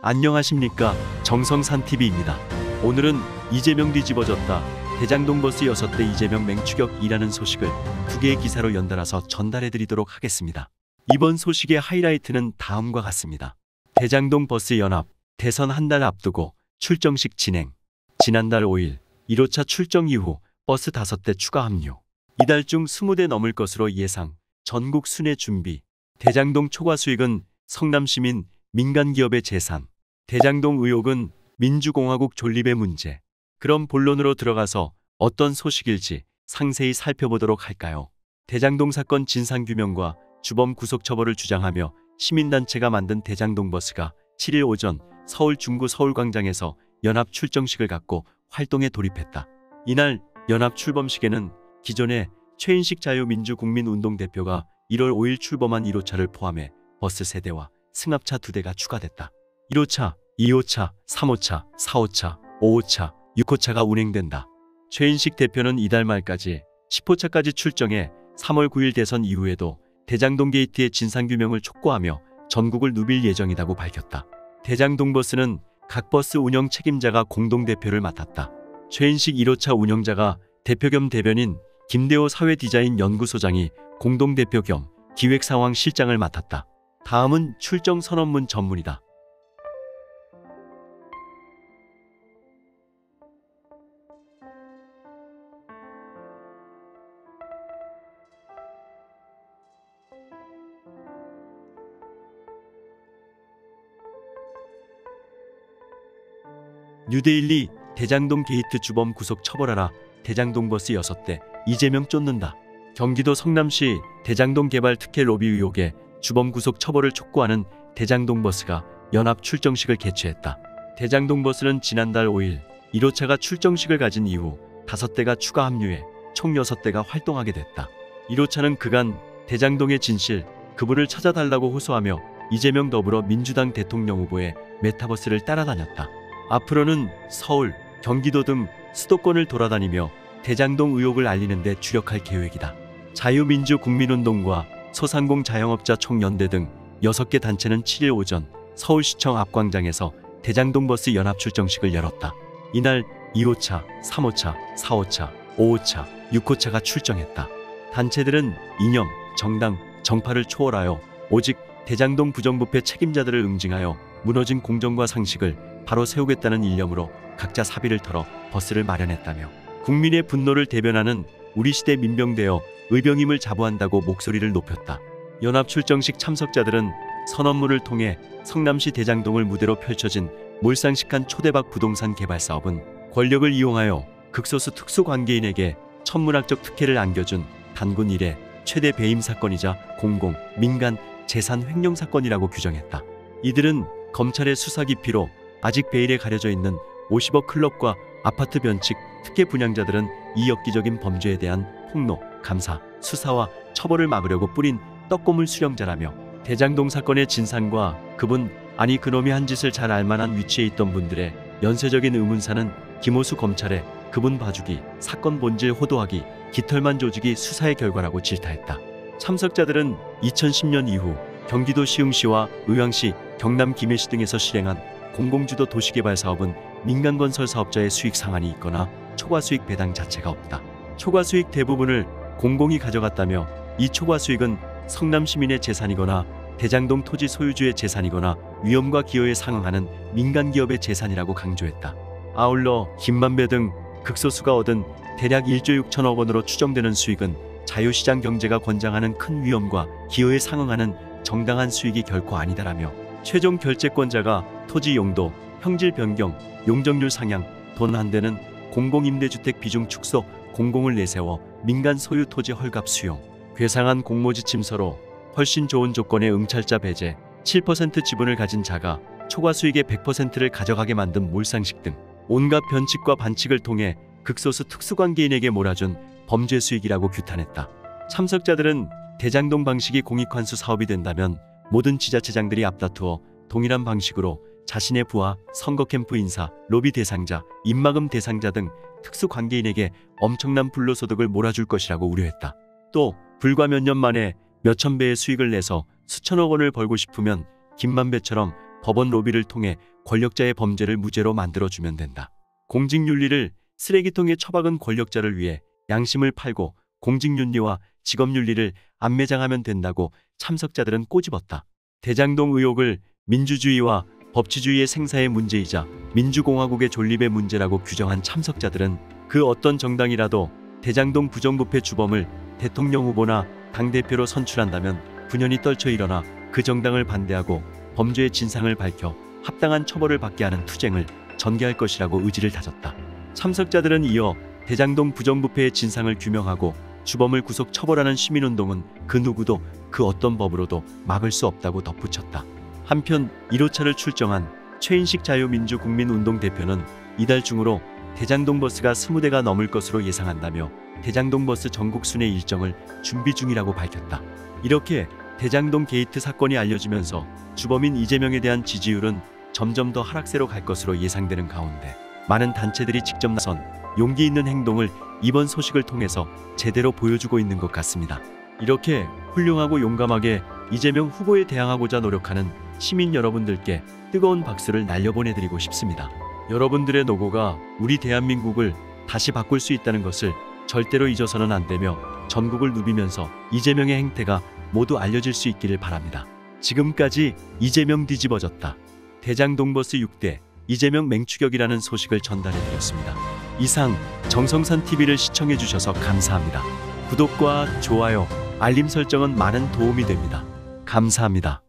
안녕하십니까, 정성산TV입니다. 오늘은 이재명 뒤집어졌다, 대장동 버스 6대 이재명 맹추격이라는 소식을 2개의 기사로 연달아서 전달해드리도록 하겠습니다. 이번 소식의 하이라이트는 다음과 같습니다. 대장동 버스 연합, 대선 한 달 앞두고 출정식 진행. 지난달 5일 1호차 출정 이후 버스 5대 추가 합류. 이달 중 20대 넘을 것으로 예상. 전국 순회 준비. 대장동 초과 수익은 성남시민, 민간기업의 재산. 대장동 의혹은 민주공화국 존립의 문제. 그럼 본론으로 들어가서 어떤 소식일지 상세히 살펴보도록 할까요? 대장동 사건 진상규명과 주범 구속 처벌을 주장하며 시민단체가 만든 대장동 버스가 7일 오전 서울 중구 서울광장에서 연합 출정식을 갖고 활동에 돌입했다. 이날 연합 출범식에는 기존의 최인식 자유민주국민운동 대표가 1월 5일 출범한 1호차를 포함해 버스 3대와 승합차 2대가 추가됐다. 1호차, 2호차, 3호차, 4호차, 5호차, 6호차가 운행된다. 최인식 대표는 이달 말까지 10호차까지 출정해 3월 9일 대선 이후에도 대장동 게이트의 진상규명을 촉구하며 전국을 누빌 예정이라고 밝혔다. 대장동 버스는 각 버스 운영 책임자가 공동대표를 맡았다. 최인식 1호차 운영자가 대표 겸 대변인, 김대호 사회디자인연구소장이 공동대표 겸 기획상황실장을 맡았다. 다음은 출정 선언문 전문이다. 뉴데일리, 대장동 게이트 주범 구속 처벌하라. 대장동 버스 6대 이재명 쫓는다. 경기도 성남시 대장동 개발 특혜 로비 의혹에 주범 구속 처벌을 촉구하는 대장동 버스가 연합 출정식을 개최했다. 대장동 버스는 지난달 5일 1호차가 출정식을 가진 이후 5대가 추가 합류해 총 6대가 활동하게 됐다. 1호차는 그간 대장동의 진실, 그분을 찾아달라고 호소하며 이재명 더불어민주당 대통령 후보의 메타버스를 따라다녔다. 앞으로는 서울, 경기도 등 수도권을 돌아다니며 대장동 의혹을 알리는 데 주력할 계획이다. 자유민주국민운동과 소상공 자영업자 총연대 등 6개 단체는 7일 오전 서울시청 앞광장에서 대장동 버스 연합 출정식을 열었다. 이날 2호차, 3호차, 4호차, 5호차, 6호차가 출정했다. 단체들은 이념, 정당, 정파를 초월하여 오직 대장동 부정부패 책임자들을 응징하여 무너진 공정과 상식을 바로 세우겠다는 일념으로 각자 사비를 털어 버스를 마련했다며 국민의 분노를 대변하는 우리 시대 민병되어 의병임을 자부한다고 목소리를 높였다. 연합 출정식 참석자들은 선언문을 통해 성남시 대장동을 무대로 펼쳐진 몰상식한 초대박 부동산 개발 사업은 권력을 이용하여 극소수 특수관계인에게 천문학적 특혜를 안겨준 단군 이래 최대 배임 사건이자 공공, 민간, 재산 횡령 사건이라고 규정했다. 이들은 검찰의 수사 기피로 아직 베일에 가려져 있는 50억 클럽과 아파트 변칙, 특혜 분양자들은 이 엽기적인 범죄에 대한 폭로, 감사, 수사와 처벌을 막으려고 뿌린 떡고물 수령자라며 대장동 사건의 진상과 그분, 아니 그놈이 한 짓을 잘 알만한 위치에 있던 분들의 연쇄적인 의문사는 김호수 검찰의 그분 봐주기, 사건 본질 호도하기, 깃털만 조직이 수사의 결과라고 질타했다. 참석자들은 2010년 이후 경기도 시흥시와 의왕시, 경남 김해시 등에서 실행한 공공주도 도시개발 사업은 민간건설 사업자의 수익 상한이 있거나 초과수익 배당 자체가 없다. 초과수익 대부분을 공공이 가져갔다며 이 초과수익은 성남시민의 재산이거나 대장동 토지 소유주의 재산이거나 위험과 기여에 상응하는 민간기업의 재산이라고 강조했다. 아울러 김만배 등 극소수가 얻은 대략 1조 6천억 원으로 추정되는 수익은 자유시장 경제가 권장하는 큰 위험과 기여에 상응하는 정당한 수익이 결코 아니다라며 최종 결재권자가 토지 용도, 형질 변경, 용적률 상향, 돈 한 대는 공공임대주택 비중 축소, 공공을 내세워 민간 소유 토지 헐값 수용, 괴상한 공모지침서로 훨씬 좋은 조건의 응찰자 배제, 7% 지분을 가진 자가 초과수익의 100%를 가져가게 만든 몰상식 등 온갖 변칙과 반칙을 통해 극소수 특수관계인에게 몰아준 범죄 수익이라고 규탄했다. 참석자들은 대장동 방식이 공익환수 사업이 된다면 모든 지자체장들이 앞다투어 동일한 방식으로 자신의 부하, 선거 캠프 인사, 로비 대상자, 입막음 대상자 등 특수관계인에게 엄청난 불로소득을 몰아줄 것이라고 우려했다. 또 불과 몇 년 만에 몇천 배의 수익을 내서 수천억 원을 벌고 싶으면 김만배처럼 법원 로비를 통해 권력자의 범죄를 무죄로 만들어주면 된다. 공직윤리를 쓰레기통에 처박은 권력자를 위해 양심을 팔고 공직윤리와 직업윤리를 안매장하면 된다고 참석자들은 꼬집었다. 대장동 의혹을 민주주의와 법치주의의 생사의 문제이자 민주공화국의 존립의 문제라고 규정한 참석자들은 그 어떤 정당이라도 대장동 부정부패 주범을 대통령 후보나 당대표로 선출한다면 분연히 떨쳐 일어나 그 정당을 반대하고 범죄의 진상을 밝혀 합당한 처벌을 받게 하는 투쟁을 전개할 것이라고 의지를 다졌다. 참석자들은 이어 대장동 부정부패의 진상을 규명하고 주범을 구속 처벌하는 시민운동은 그 누구도 그 어떤 법으로도 막을 수 없다고 덧붙였다. 한편 1호차를 출정한 최인식 자유민주국민운동 대표는 이달 중으로 대장동 버스가 20대가 넘을 것으로 예상한다며 대장동 버스 전국 순회 일정을 준비 중이라고 밝혔다. 이렇게 대장동 게이트 사건이 알려지면서 주범인 이재명에 대한 지지율은 점점 더 하락세로 갈 것으로 예상되는 가운데 많은 단체들이 직접 나선 용기 있는 행동을 이번 소식을 통해서 제대로 보여주고 있는 것 같습니다. 이렇게 훌륭하고 용감하게 이재명 후보에 대항하고자 노력하는 시민 여러분들께 뜨거운 박수를 날려보내드리고 싶습니다. 여러분들의 노고가 우리 대한민국을 다시 바꿀 수 있다는 것을 절대로 잊어서는 안 되며 전국을 누비면서 이재명의 행태가 모두 알려질 수 있기를 바랍니다. 지금까지 이재명 뒤집어졌다. 대장동 버스 6대 이재명 맹추격이라는 소식을 전달해드렸습니다. 이상 정성산TV를 시청해주셔서 감사합니다. 구독과 좋아요, 알림 설정은 많은 도움이 됩니다. 감사합니다.